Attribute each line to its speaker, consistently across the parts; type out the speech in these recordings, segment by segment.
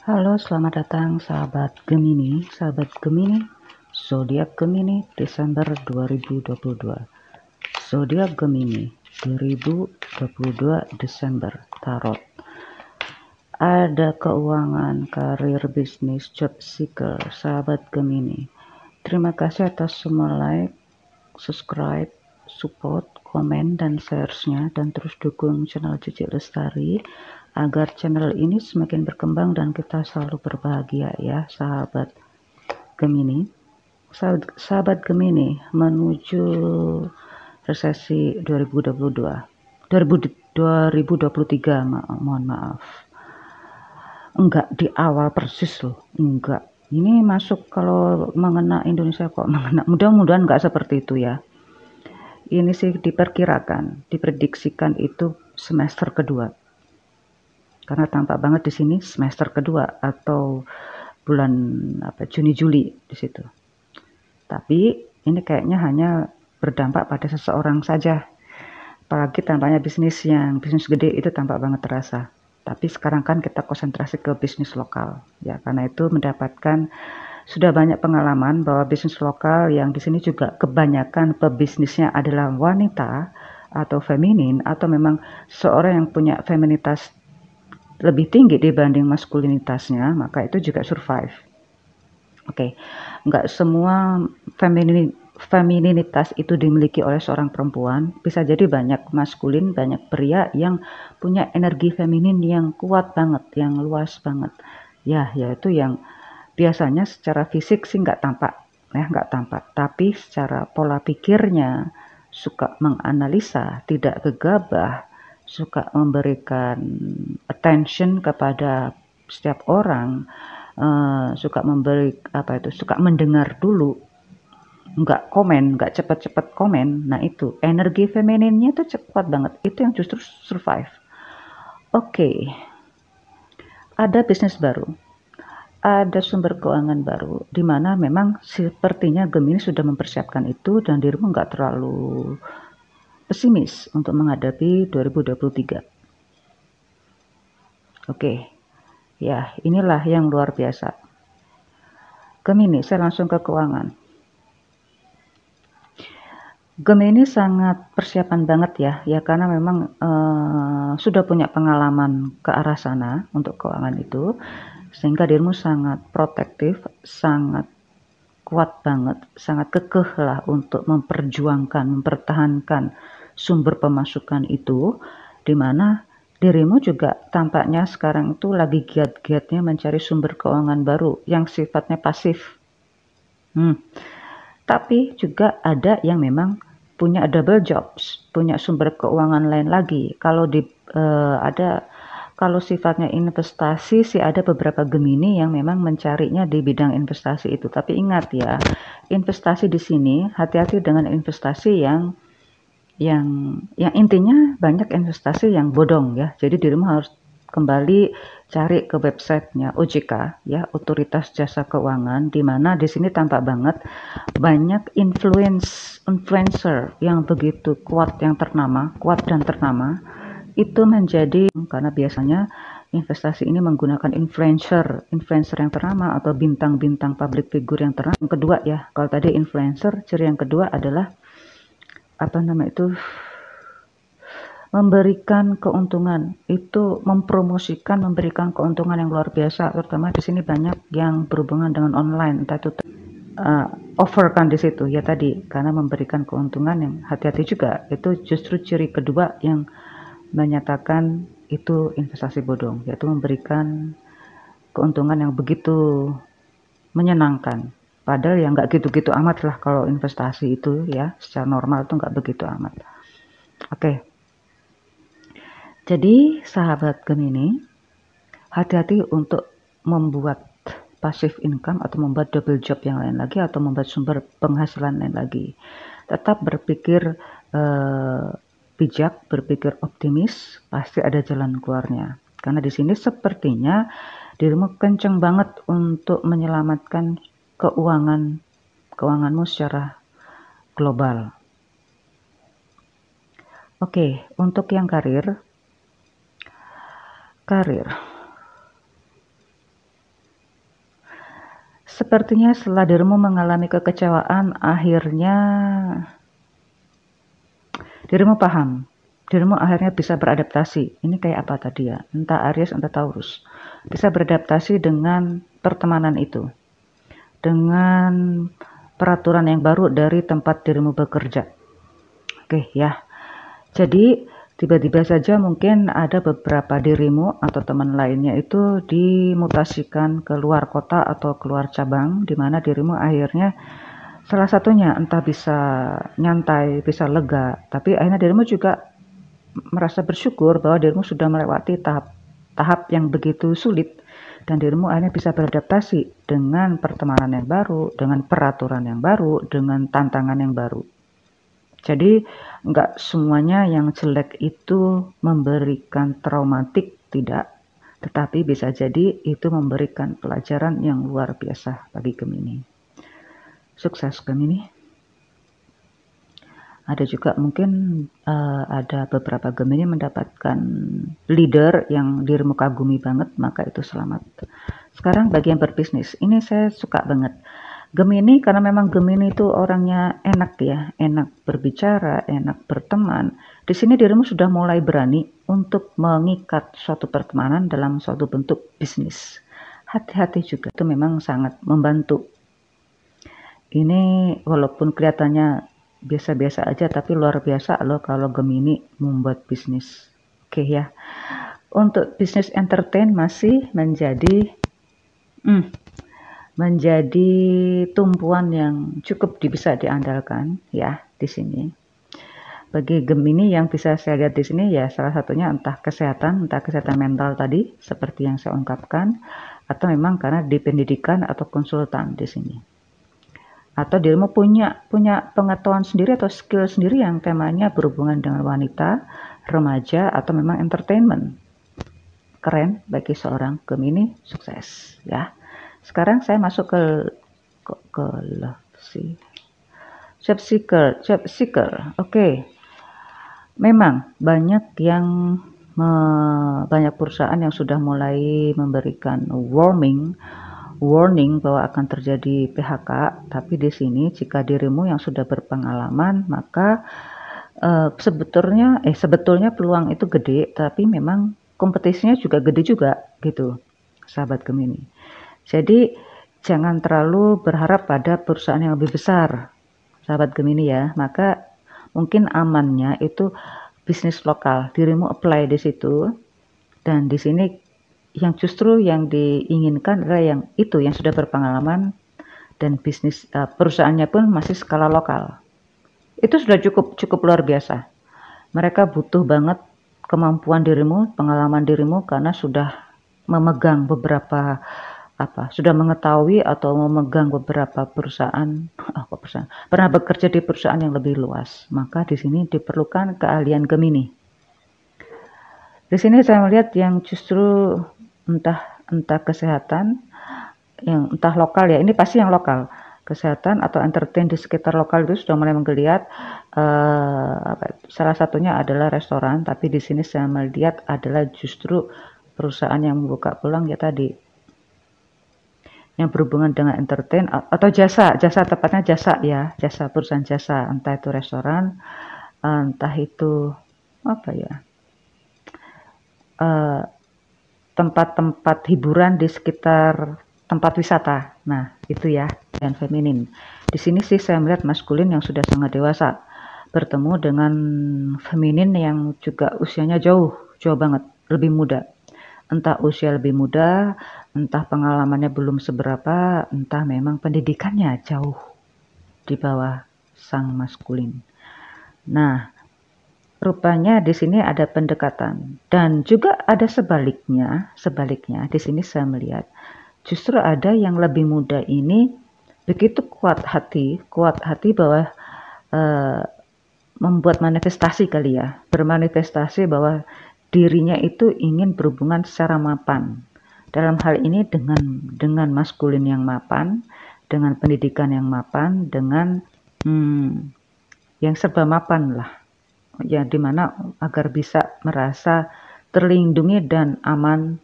Speaker 1: Halo, selamat datang sahabat Gemini, zodiak Gemini Desember 2022. Zodiak Gemini 2022 Desember Tarot. Ada keuangan, karir, bisnis, job seeker, sahabat Gemini. Terima kasih atas semua like, subscribe, support, komen, dan share-nya, dan terus dukung channel Cici Lestari agar channel ini semakin berkembang dan kita selalu berbahagia ya sahabat Gemini. Sahabat Gemini menuju resesi 2023, mohon maaf. Enggak di awal persis loh, enggak. Ini masuk kalau mengena Indonesia kok mengena. Mudah-mudahan enggak seperti itu ya. Ini sih diperkirakan, diprediksikan itu semester kedua. Karena tampak banget di sini semester kedua atau bulan Juni Juli di situ. Tapi ini kayaknya hanya berdampak pada seseorang saja. Apalagi tampaknya bisnis gede itu tampak banget terasa. Tapi sekarang kan kita konsentrasi ke bisnis lokal ya, karena itu mendapatkan sudah banyak pengalaman bahwa bisnis lokal yang di sini juga kebanyakan pebisnisnya adalah wanita atau feminin, atau memang seorang yang punya feminitas lebih tinggi dibanding maskulinitasnya, maka itu juga survive. Oke, nggak semua femininitas itu dimiliki oleh seorang perempuan. Bisa jadi banyak maskulin, banyak pria yang punya energi feminin yang kuat banget, yang luas banget. Ya, yaitu yang biasanya secara fisik sih nggak tampak, tapi secara pola pikirnya suka menganalisa, tidak gegabah, suka memberikan attention kepada setiap orang, suka suka mendengar dulu, nggak komen, nggak cepet-cepet komen. Nah itu energi femininnya itu cepat banget, itu yang justru survive. Oke. Ada bisnis baru, ada sumber keuangan baru, di mana memang sepertinya Gemini sudah mempersiapkan itu dan dirimu nggak terlalu pesimis untuk menghadapi 2023. Oke, ya inilah yang luar biasa. Gemini, saya langsung ke keuangan. Gemini sangat persiapan banget ya karena memang sudah punya pengalaman ke arah sana untuk keuangan itu, sehingga dirimu sangat protektif, sangat kuat banget, sangat kekeh lah untuk memperjuangkan, mempertahankan sumber pemasukan itu, di mana dirimu juga tampaknya sekarang itu lagi giat-giatnya mencari sumber keuangan baru yang sifatnya pasif. Tapi juga ada yang memang punya double jobs, punya sumber keuangan lain lagi. Kalau sifatnya investasi sih ada beberapa Gemini yang memang mencarinya di bidang investasi itu. Tapi ingat ya, investasi di sini hati-hati dengan investasi yang intinya banyak investasi yang bodong ya. Jadi dirimu harus kembali cari ke websitenya OJK ya, Otoritas Jasa Keuangan, di mana di sini tampak banget banyak influencer yang begitu kuat, yang kuat dan ternama itu menjadi, karena biasanya investasi ini menggunakan influencer yang ternama atau bintang-bintang public figure yang ternama. Yang kedua ya, kalau tadi influencer, ciri yang kedua adalah memberikan keuntungan, itu mempromosikan, memberikan keuntungan yang luar biasa, terutama di sini banyak yang berhubungan dengan online, entah itu offer kan di situ ya tadi, karena memberikan keuntungan yang hati-hati juga, itu justru ciri kedua yang menyatakan itu investasi bodong, yaitu memberikan keuntungan yang begitu menyenangkan. Padahal yang nggak gitu-gitu amat lah kalau investasi itu ya, secara normal itu nggak begitu amat. Oke. Jadi sahabat Gemini, hati-hati untuk membuat passive income atau membuat double job yang lain lagi, atau membuat sumber penghasilan lain lagi. Tetap berpikir bijak, berpikir optimis, pasti ada jalan keluarnya. Karena di sini sepertinya dirimu kenceng banget untuk menyelamatkan keuanganmu secara global. Oke, untuk yang karir, Sepertinya setelah dirimu mengalami kekecewaan, akhirnya dirimu paham. Dirimu akhirnya bisa beradaptasi. Ini kayak apa tadi ya? Entah Aries, entah Taurus. Bisa beradaptasi dengan pertemanan itu. Dengan peraturan yang baru dari tempat dirimu bekerja. Oke ya. Jadi tiba-tiba saja mungkin ada beberapa dirimu atau teman lainnya itu dimutasikan ke luar kota atau keluar cabang, di mana dirimu akhirnya salah satunya entah bisa nyantai, bisa lega, tapi akhirnya dirimu juga merasa bersyukur bahwa dirimu sudah melewati tahap yang begitu sulit dan dirimu akhirnya bisa beradaptasi dengan pertemanan yang baru, dengan peraturan yang baru, dengan tantangan yang baru. Jadi nggak semuanya yang jelek itu memberikan traumatik, tidak. Tetapi bisa jadi itu memberikan pelajaran yang luar biasa bagi Gemini. Sukses Gemini. Ada juga mungkin ada beberapa Gemini mendapatkan leader yang dirimu kagumi banget, maka itu selamat. Sekarang bagi yang berbisnis, ini saya suka banget. Gemini, karena memang Gemini itu orangnya enak ya, enak berbicara, enak berteman. Di sini dirimu sudah mulai berani untuk mengikat suatu pertemanan dalam suatu bentuk bisnis. Hati-hati juga, itu memang sangat membantu. Ini walaupun kelihatannya biasa-biasa aja, tapi luar biasa loh kalau Gemini membuat bisnis. Oke ya, untuk bisnis entertain masih menjadi tumpuan yang cukup bisa diandalkan ya di sini. Bagi Gemini yang bisa saya lihat di sini ya salah satunya entah kesehatan mental tadi seperti yang saya ungkapkan, atau memang karena di pendidikan atau konsultan di sini. Atau dirimu punya pengetahuan sendiri atau skill sendiri yang temanya berhubungan dengan wanita, remaja, atau memang entertainment. Keren bagi seorang Gemini, sukses ya. Sekarang saya masuk ke love sih. Job seeker. Oke. Memang banyak perusahaan yang sudah mulai memberikan warning bahwa akan terjadi PHK, tapi di sini jika dirimu yang sudah berpengalaman, maka sebetulnya peluang itu gede, tapi memang kompetisinya juga gede juga gitu, sahabat Gemini. Jadi jangan terlalu berharap pada perusahaan yang lebih besar, sahabat Gemini ya. Maka mungkin amannya itu bisnis lokal, dirimu apply di situ, dan di sini yang justru yang diinginkan adalah yang sudah berpengalaman dan bisnis perusahaannya pun masih skala lokal. Itu sudah cukup luar biasa. Mereka butuh banget kemampuan dirimu, pengalaman dirimu karena sudah memegang beberapa sudah mengetahui atau memegang beberapa perusahaan, pernah bekerja di perusahaan yang lebih luas. Maka di sini diperlukan keahlian Gemini. Di sini saya melihat yang justru entah kesehatan, yang entah lokal ya, ini pasti yang lokal, kesehatan atau entertain di sekitar lokal itu sudah mulai menggeliat. Salah satunya adalah restoran, tapi di sini saya melihat adalah justru perusahaan yang membuka peluang ya tadi, yang berhubungan dengan entertain atau jasa tepatnya jasa ya, perusahaan jasa, entah itu restoran, entah itu tempat-tempat hiburan di sekitar tempat wisata. Nah itu ya, dan feminin. Di sini sih saya melihat maskulin yang sudah sangat dewasa bertemu dengan feminin yang juga usianya jauh banget, lebih muda. Entah usia lebih muda, entah pengalamannya belum seberapa, entah memang pendidikannya jauh di bawah sang maskulin. Nah, rupanya di sini ada pendekatan dan juga ada sebaliknya. Di sini saya melihat justru ada yang lebih muda ini begitu kuat hati bahwa membuat manifestasi kali ya, bermanifestasi bahwa dirinya itu ingin berhubungan secara mapan. Dalam hal ini dengan maskulin yang mapan, dengan pendidikan yang mapan, dengan yang serba mapan lah. Ya dimana agar bisa merasa terlindungi dan aman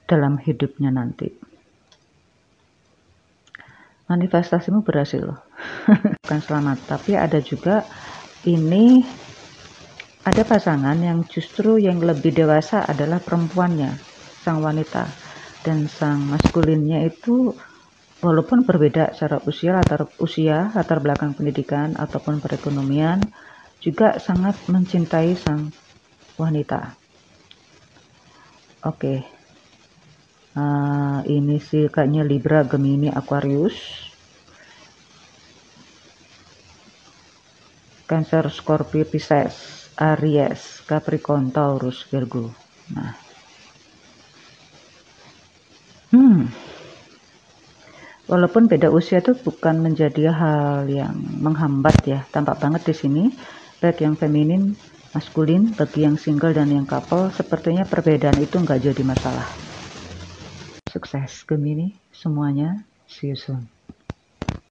Speaker 1: dalam hidupnya nanti. manifestasimu berhasil loh. Bukan selamat, tapi ada juga ini ada pasangan yang justru yang lebih dewasa adalah perempuannya, sang wanita, dan sang maskulinnya itu walaupun berbeda secara usia, latar belakang pendidikan ataupun perekonomian, juga sangat mencintai sang wanita. Oke. Ini sih kayaknya Libra, Gemini, Aquarius, Cancer, Scorpio, Pisces, Aries, Capricorn, Taurus, Virgo. Nah, walaupun beda usia itu bukan menjadi hal yang menghambat ya, tampak banget di sini, baik yang feminin, maskulin, bagi yang single dan yang couple, sepertinya perbedaan itu nggak jadi masalah. Sukses Gemini semuanya, see you soon.